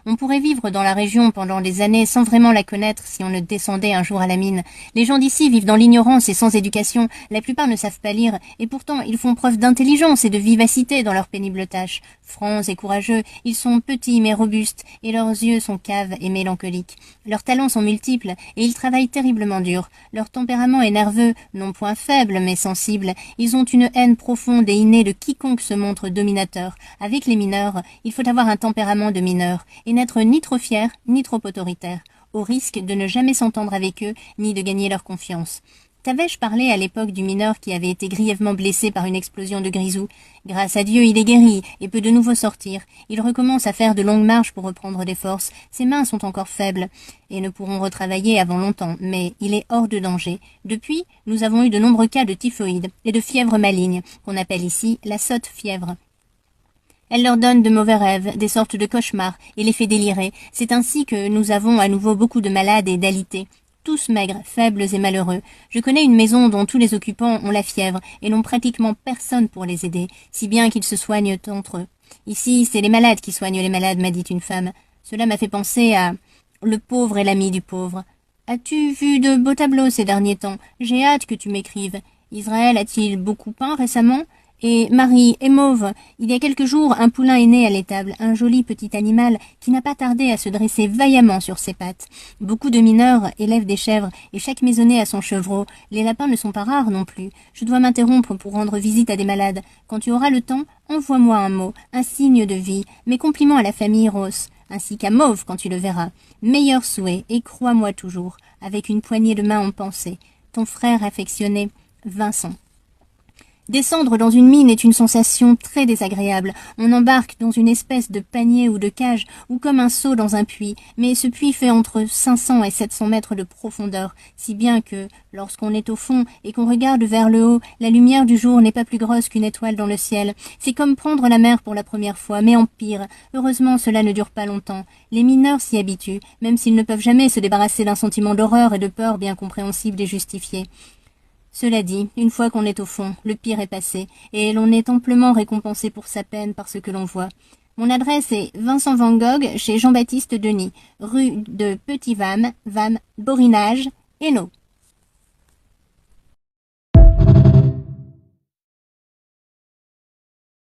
On pourrait vivre dans la région pendant des années sans vraiment la connaître si on ne descendait un jour à la mine. Les gens d'ici vivent dans l'ignorance et sans éducation. La plupart ne savent pas lire, et pourtant ils font preuve d'intelligence et de vivacité dans leurs pénibles tâches. Francs et courageux, ils sont petits mais robustes, et leurs yeux sont caves et mélancoliques. Leurs talents sont multiples, et ils travaillent terriblement dur. Leur tempérament est nerveux, non point faible, mais sensible. Ils ont une haine profonde et innée de quiconque se montre dominateur. Avec les mineurs, il faut avoir un tempérament de mineur, et n'être ni trop fier, ni trop autoritaire, au risque de ne jamais s'entendre avec eux, ni de gagner leur confiance. T'avais-je parlé à l'époque du mineur qui avait été grièvement blessé par une explosion de grisou? Grâce à Dieu, il est guéri et peut de nouveau sortir. Il recommence à faire de longues marches pour reprendre des forces. Ses mains sont encore faibles et ne pourront retravailler avant longtemps, mais il est hors de danger. Depuis, nous avons eu de nombreux cas de typhoïde et de fièvre maligne, qu'on appelle ici la sotte fièvre. Elle leur donne de mauvais rêves, des sortes de cauchemars, et les fait délirer. C'est ainsi que nous avons à nouveau beaucoup de malades et d'alités. Tous maigres, faibles et malheureux. Je connais une maison dont tous les occupants ont la fièvre et n'ont pratiquement personne pour les aider, si bien qu'ils se soignent entre eux. Ici, c'est les malades qui soignent les malades, m'a dit une femme. Cela m'a fait penser à le pauvre et l'ami du pauvre. As-tu vu de beaux tableaux ces derniers temps? J'ai hâte que tu m'écrives. Israël a-t-il beaucoup peint récemment? Et Marie est mauve. Il y a quelques jours, un poulain est né à l'étable, un joli petit animal qui n'a pas tardé à se dresser vaillamment sur ses pattes. Beaucoup de mineurs élèvent des chèvres, et chaque maisonnée a son chevreau. Les lapins ne sont pas rares non plus. Je dois m'interrompre pour rendre visite à des malades. Quand tu auras le temps, envoie-moi un mot, un signe de vie, mes compliments à la famille Ross, ainsi qu'à Mauve quand tu le verras. Meilleurs souhaits, et crois-moi toujours, avec une poignée de main en pensée. Ton frère affectionné, Vincent. Descendre dans une mine est une sensation très désagréable. On embarque dans une espèce de panier ou de cage, ou comme un seau dans un puits, mais ce puits fait entre 500 et 700 mètres de profondeur, si bien que, lorsqu'on est au fond et qu'on regarde vers le haut, la lumière du jour n'est pas plus grosse qu'une étoile dans le ciel. C'est comme prendre la mer pour la première fois, mais en pire. Heureusement, cela ne dure pas longtemps. Les mineurs s'y habituent, même s'ils ne peuvent jamais se débarrasser d'un sentiment d'horreur et de peur bien compréhensible et justifié. Cela dit, une fois qu'on est au fond, le pire est passé, et l'on est amplement récompensé pour sa peine par ce que l'on voit. Mon adresse est Vincent Van Gogh chez Jean-Baptiste Denis, rue de Petit-Vam, Borinage, Hainaut.